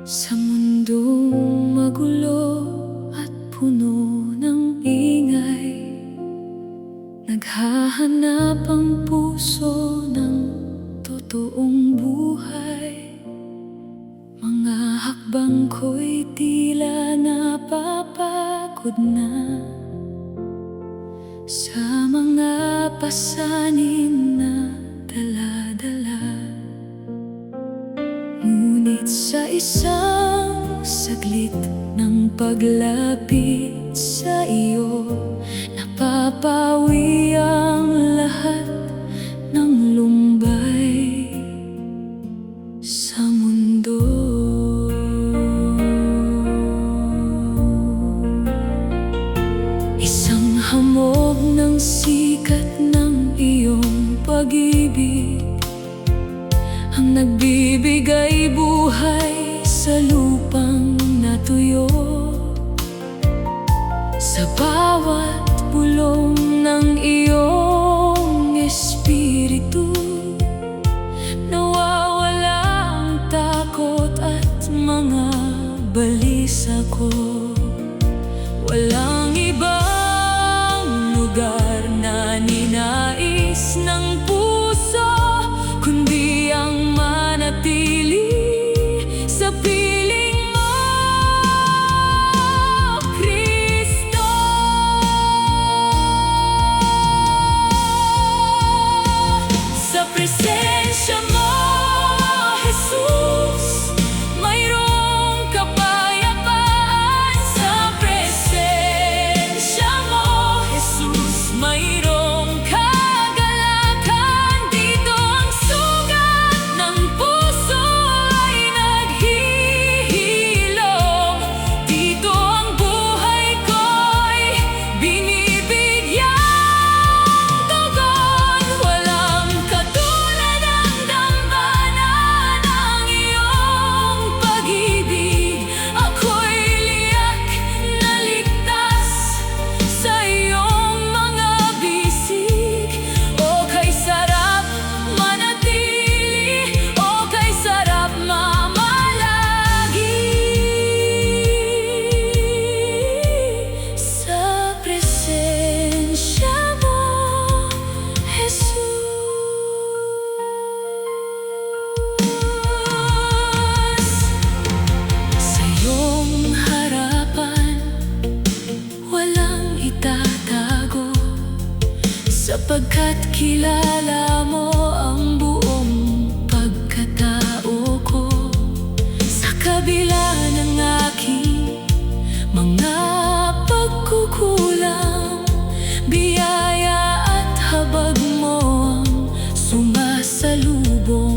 Sa mundong magulo at puno ng ingay, naghahanap ang puso ng totoong buhay. Mga hakbang ko'y tila napapagod na sa mga pasanin na dala-dala. Ngunit sa isang saglit ng paglapit sa iyo, napapawi ang lahat ng lumbay sa mundo. Isang hamog ng sikat ng iyong pag-ibig ang nagbibigay buhay sa lupang natuyo. Sa bawat bulong ng iyong espiritu, nawawala ang takot at mga balisa ko. Walang ibang lugar na ninais ng puso kundi ang manatili sa piling mo, Kristo. Sa presensya mo, Jesus, mayroong kapayapaan. Sa presensya mo, Jesus, mayroong kagalakan. Dito ang sugat ng puso ay naghihilom. Dito ang buhay ko'y binibigyang tugon. Walang katulad ang dambana ng iyong pag-ibig. Ako'y liyak na ligtas sa iyong mga bisig. O kay sarap manatili, o kay sarap mamalagi sa presensya mo, Jesus. Sa iyong harapan, walang itatago, sapagkat kilala mo ang buong pagkatao ko. Sa kabila ng aking mga pagkukulang, biyaya at habag mo ang sumasalubong.